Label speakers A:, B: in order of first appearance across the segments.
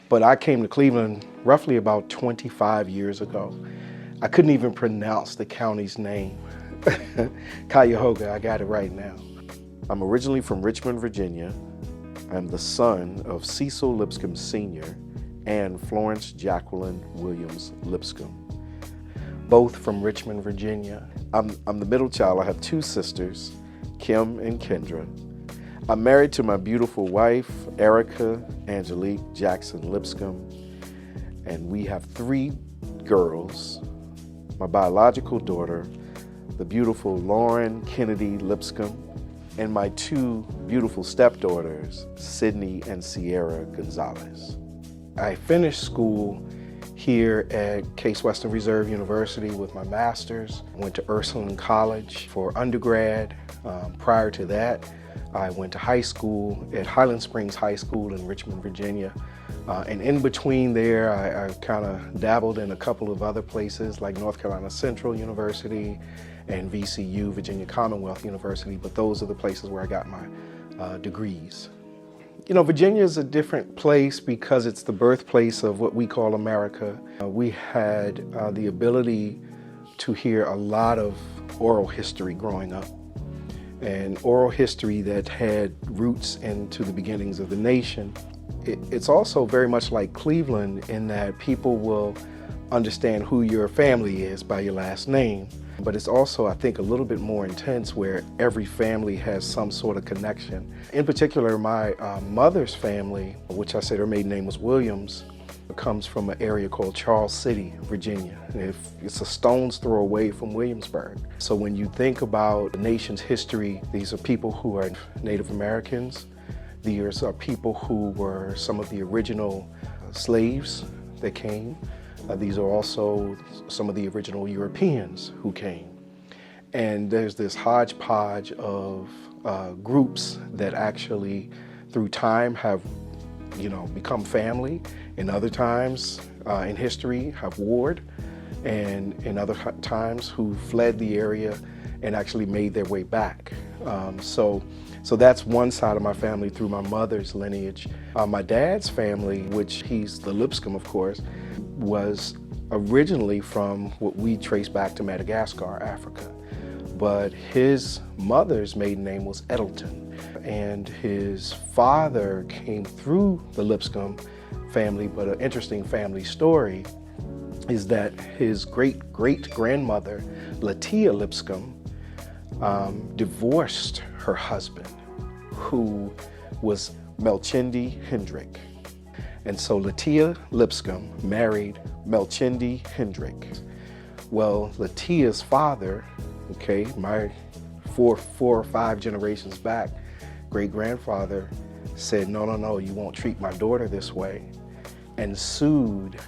A: But I came to Cleveland roughly about 25 years ago. I couldn't even pronounce the county's name. Cuyahoga, I got it right now. I'm originally from Richmond, Virginia. I'm the son of Cecil Lipscomb Sr. and Florence Jacqueline Williams Lipscomb, both from Richmond, Virginia. I'm the middle child. I have two sisters, Kim and Kendra. I'm married to my beautiful wife, Erica Angelique Jackson Lipscomb, and we have three girls. My biological daughter, the beautiful Lauren Kennedy Lipscomb, and my two beautiful stepdaughters, Sydney and Sierra Gonzalez. I finished school here at Case Western Reserve University with my master's. I went to Ursuline College for undergrad. Prior to that, I went to high school at Highland Springs High School in Richmond, Virginia. And in between there, I kind of dabbled in a couple of other places like North Carolina Central University and VCU, Virginia Commonwealth University, but those are the places where I got my degrees. You know, Virginia is a different place because it's the birthplace of what we call America. We had the ability to hear a lot of oral history growing up, and oral history that had roots into the beginnings of the nation. It's also very much like Cleveland in that people will understand who your family is by your last name. But it's also, I think, a little bit more intense where every family has some sort of connection. In particular, my mother's family, which I said her maiden name was Williams, comes from an area called Charles City, Virginia. It's a stone's throw away from Williamsburg. So when you think about the nation's history, these are people who are Native Americans. These are people who were some of the original slaves that came. These are also some of the original Europeans who came. And there's this hodgepodge of groups that actually, through time, have become family, and other times in history have warred, and in other times who fled the area and actually made their way back. So that's one side of my family through my mother's lineage. My dad's family, which he's the Lipscomb, of course, was originally from what we trace back to Madagascar, Africa. But his mother's maiden name was Edelton, and his father came through the Lipscomb family. But an interesting family story is that his great-great-grandmother, Latia Lipscomb, divorced her husband, who was Melchindi Hendrick. And so Latia Lipscomb married Melchindi Hendrick. Well, Latia's father, my four or five generations back, great-grandfather said, no, you won't treat my daughter this way, and sued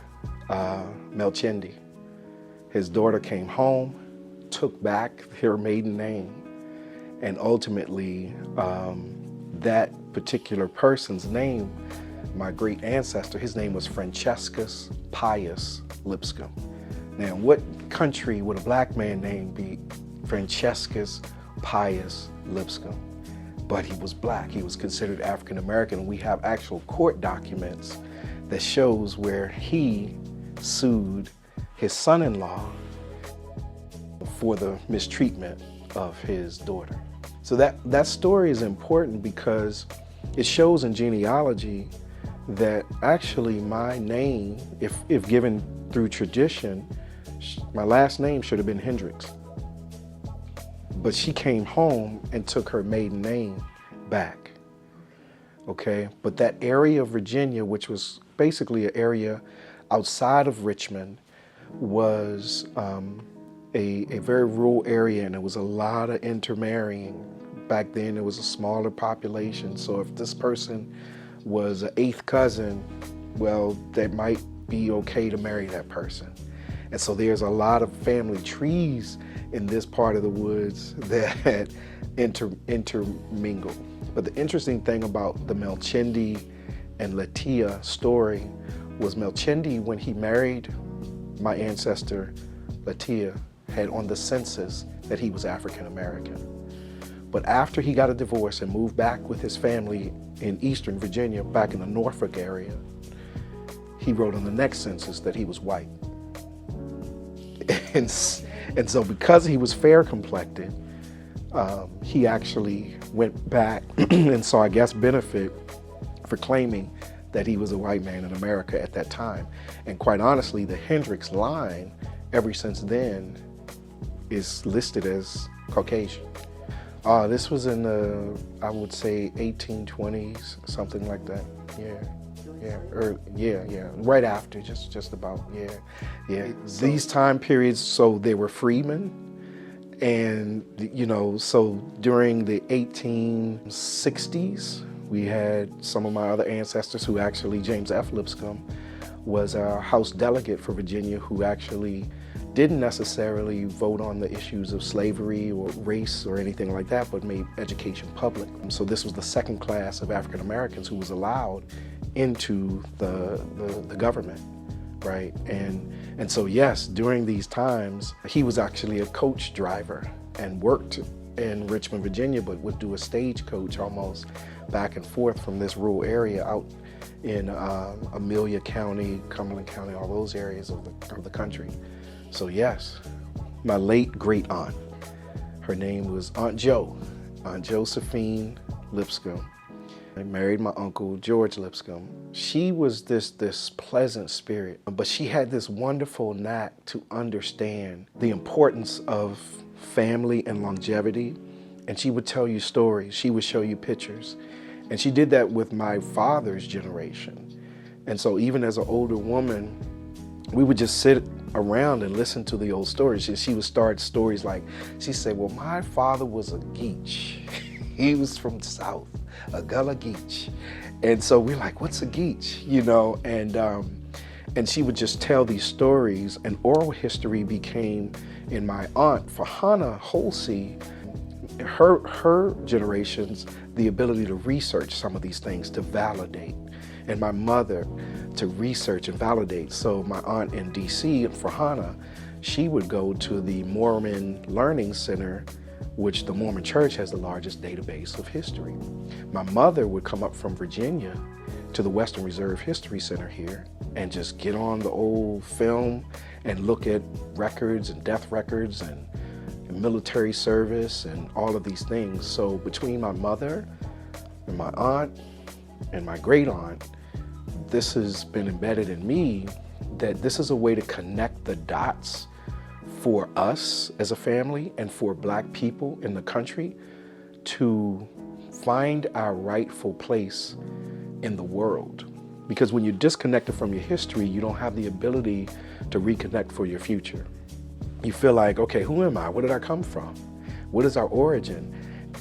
A: Melchindi. His daughter came home, took back her maiden name, and ultimately that particular person's name, my great ancestor, his name was Franciscus Pius Lipscomb. Now, what country would a black man name be Franciscus Pius Lipscomb? But he was black, he was considered African American. We have actual court documents that shows where he sued his son-in-law for the mistreatment of his daughter. So that story is important because it shows in genealogy that actually my name, if given through tradition, my last name should have been Hendricks. But she came home and took her maiden name back, okay? But that area of Virginia, which was basically an area outside of Richmond, was a very rural area, and there was a lot of intermarrying. Back then, there was a smaller population, so if this person was an eighth cousin, well, that might be okay to marry that person. And so there's a lot of family trees in this part of the woods that intermingle. But the interesting thing about the Melchindi and Latia story was Melchindi, when he married my ancestor Latia, had on the census that he was African American. But after he got a divorce and moved back with his family in Eastern Virginia, back in the Norfolk area, he wrote on the next census that he was white. And so because he was fair complected, he actually went back and saw a guest benefit for claiming that he was a white man in America at that time. And quite honestly, the Hendricks line, ever since then, is listed as Caucasian. This was in the, I would say, 1820s, something like that. Yeah, right after, just about, yeah. These time periods, so they were freedmen, and so during the 1860s, we had some of my other ancestors who actually, James F. Lipscomb was a House delegate for Virginia who actually didn't necessarily vote on the issues of slavery or race or anything like that, but made education public. So this was the second class of African Americans who was allowed into the government, right? And so yes, during these times, he was actually a coach driver and worked in Richmond, Virginia, but would do a stagecoach almost back and forth from this rural area out in Amelia County, Cumberland County, all those areas of the country. So yes, my late great aunt, her name was Aunt Josephine Lipscomb. I married my uncle, George Lipscomb. She was this pleasant spirit, but she had this wonderful knack to understand the importance of family and longevity. And she would tell you stories, she would show you pictures. And she did that with my father's generation. And so even as an older woman, we would just sit around and listen to the old stories. She would start stories like, she said, well, my father was a Geech. He was from the South, a Gullah Geech. And so we're like, what's a Geech? And she would just tell these stories, and oral history became, in my aunt, Fahana Holsey, her generations, the ability to research some of these things, to validate. And my mother to research and validate. So my aunt in DC, Fahana, she would go to the Mormon Learning Center, which the Mormon Church has the largest database of history. My mother would come up from Virginia to the Western Reserve History Center here and just get on the old film and look at records and death records and military service and all of these things. So between my mother and my aunt and my great aunt, this has been embedded in me that this is a way to connect the dots for us as a family and for Black people in the country to find our rightful place in the world. Because when you're disconnected from your history, you don't have the ability to reconnect for your future. You feel like, okay, who am I? Where did I come from? What is our origin?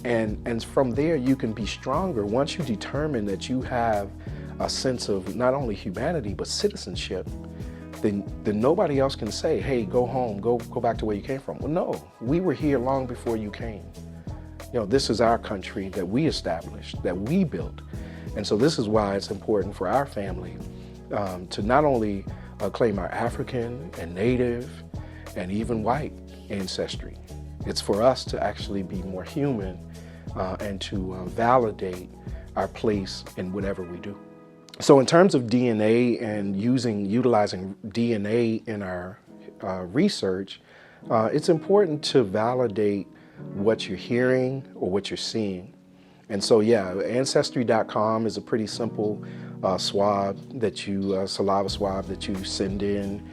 A: And from there, you can be stronger once you determine that you have a sense of not only humanity, but citizenship. Then nobody else can say, hey, go home, go back to where you came from. Well, no, we were here long before you came. This is our country that we established, that we built. And so this is why it's important for our family to not only claim our African and Native and even white ancestry. It's for us to actually be more human and to validate our place in whatever we do. So in terms of DNA and utilizing DNA in our research, it's important to validate what you're hearing or what you're seeing. And so, yeah, Ancestry.com is a pretty simple swab that saliva swab that you send in,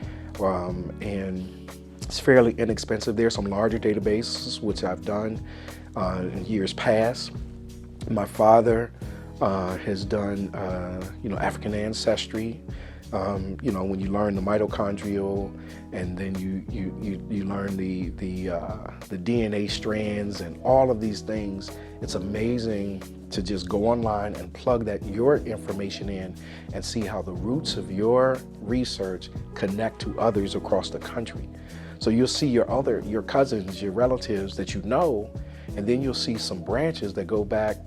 A: and it's fairly inexpensive. There are some larger databases, which I've done in years past. My father has done, African ancestry. When you learn the mitochondrial, and then you learn the DNA strands and all of these things. It's amazing to just go online and plug your information in and see how the roots of your research connect to others across the country. So you'll see your cousins, your relatives that you know, and then you'll see some branches that go back,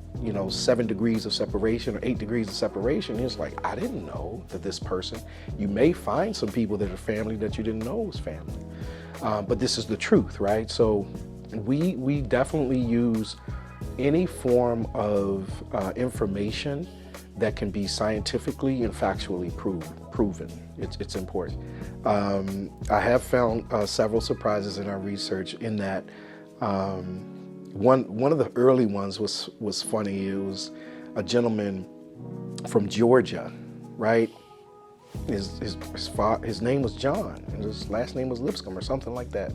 A: 7 degrees of separation or 8 degrees of separation. And it's like, I didn't know that this person, you may find some people that are family that you didn't know was family. But this is the truth, right? So we definitely use any form of information that can be scientifically and factually proven. It's important. I have found several surprises in our research in that one of the early ones was funny. It was a gentleman from Georgia, right? His name was John, and his last name was Lipscomb or something like that.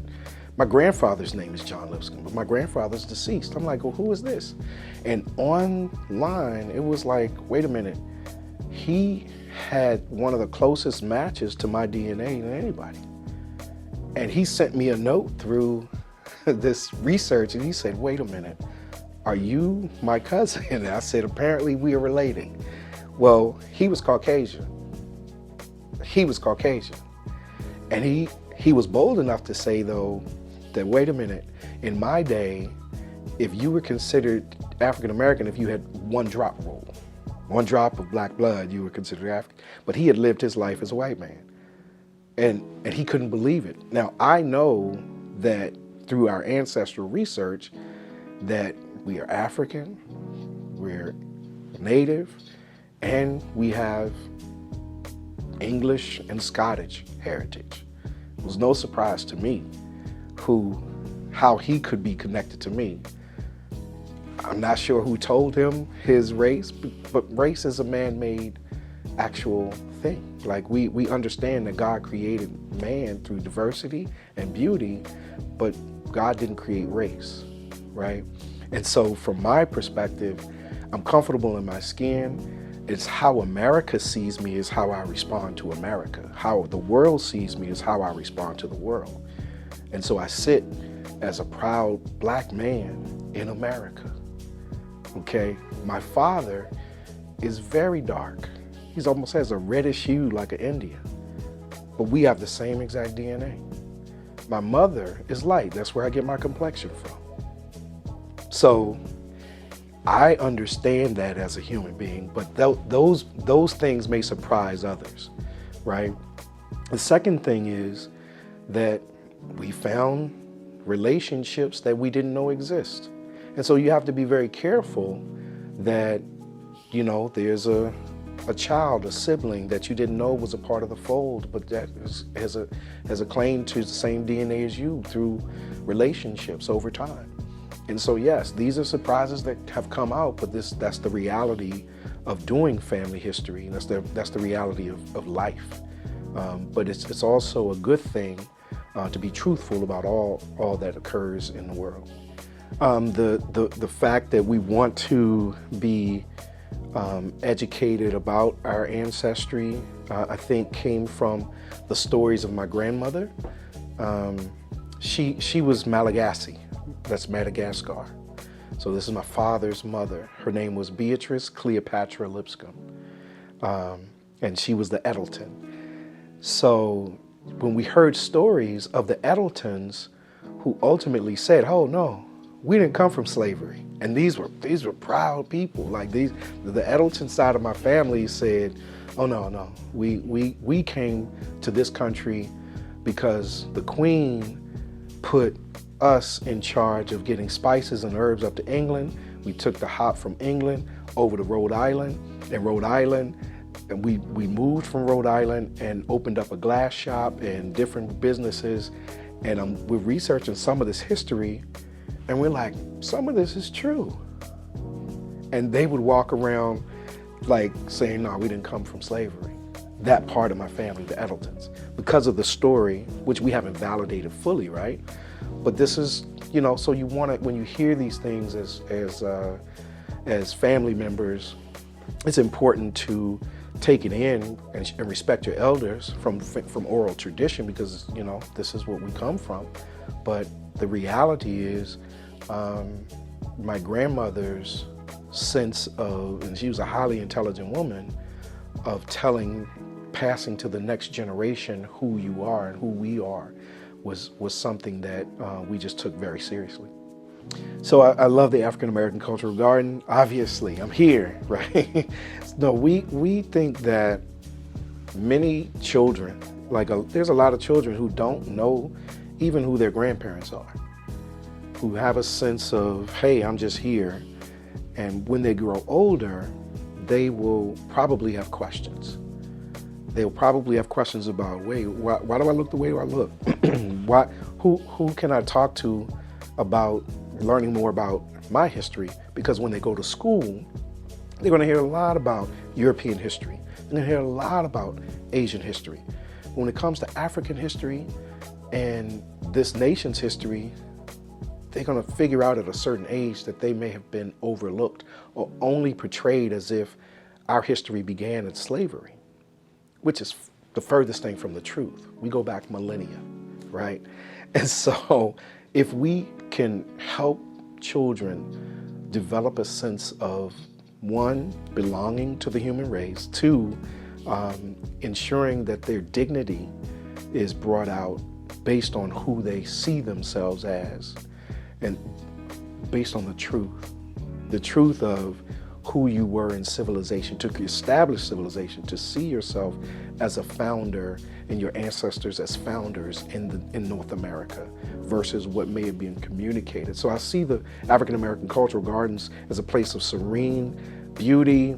A: My grandfather's name is John Lipscomb, but my grandfather's deceased. I'm like, well, who is this? And online, it was like, wait a minute. He had one of the closest matches to my DNA than anybody. And he sent me a note through this research, and he said, wait a minute, are you my cousin? And I said, apparently we are related. Well, he was Caucasian. And he was bold enough to say, though, that wait a minute, in my day, if you were considered African American, if you had one drop of black blood, you were considered African. But he had lived his life as a white man, and he couldn't believe it. Now, I know that through our ancestral research that we are African, we're Native, and we have English and Scottish heritage. It was no surprise to me how he could be connected to me. I'm not sure who told him his race, but race is a man-made actual thing. Like we understand that God created man through diversity and beauty, but God didn't create race, right? And so from my perspective, I'm comfortable in my skin. It's how America sees me is how I respond to America. How the world sees me is how I respond to the world. And so I sit as a proud black man in America, okay? My father is very dark. He's almost has a reddish hue like an Indian, but we have the same exact DNA. My mother is light. That's where I get my complexion from. So I understand that as a human being, but those things may surprise others, right? The second thing is that we found relationships that we didn't know exist. And so you have to be very careful that, you know, there's a child, a sibling that you didn't know was a part of the fold, but that has a claim to the same DNA as you through relationships over time. And so, yes, these are surprises that have come out, but that's the reality of doing family history. That's the reality of life. But it's also a good thing to be truthful about all that occurs in the world. The fact that we want to be educated about our ancestry, I think came from the stories of my grandmother. She was Malagasy. That's Madagascar. So this is my father's mother. Her name was Beatrice Cleopatra Lipscomb. And she was the Eddletons. So when we heard stories of the Eddletons who ultimately said, oh no, we didn't come from slavery. And these were proud people. Like the Eddleton side of my family said, oh no, we came to this country because the Queen put us in charge of getting spices and herbs up to England. We took the hop from England over to Rhode Island, and we moved from Rhode Island and opened up a glass shop and different businesses. And we're researching some of this history, and we're like, some of this is true. And they would walk around like saying, no, we didn't come from slavery. That part of my family, the Eddletons, because of the story, which we haven't validated fully, right? But this is, you know, so you want to, when you hear these things as family members, it's important to take it in and respect your elders from oral tradition, because, you know, this is what we come from. But the reality is, my grandmother's sense of, and she was a highly intelligent woman, of passing to the next generation who you are and who we are, was something that we just took very seriously. So I love the African American Cultural Garden. Obviously, I'm here, right? No, we think that many children, there's a lot of children who don't know even who their grandparents are, who have a sense of, hey, I'm just here. And when they grow older, they will probably have questions. They'll probably have questions about, wait, why do I look the way I look? Who can I talk to about learning more about my history? Because when they go to school, they're going to hear a lot about European history. They're going to hear a lot about Asian history. When it comes to African history and this nation's history, they're going to figure out at a certain age that they may have been overlooked or only portrayed as if our history began in slavery, which is the furthest thing from the truth. We go back millennia, right? And so if we can help children develop a sense of, one, belonging to the human race, two, ensuring that their dignity is brought out based on who they see themselves as, and based on the truth of who you were in civilization, to establish civilization, to see yourself as a founder and your ancestors as founders in North America versus what may have been communicated. So I see the African American Cultural Gardens as a place of serene beauty,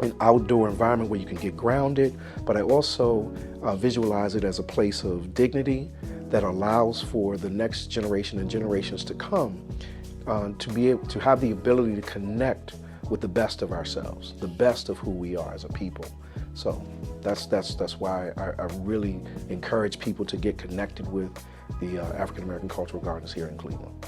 A: an outdoor environment where you can get grounded, but I also visualize it as a place of dignity that allows for the next generation and generations to come to be able to have the ability to connect with the best of ourselves, the best of who we are as a people. So that's why I really encourage people to get connected with the African American Cultural Gardens here in Cleveland.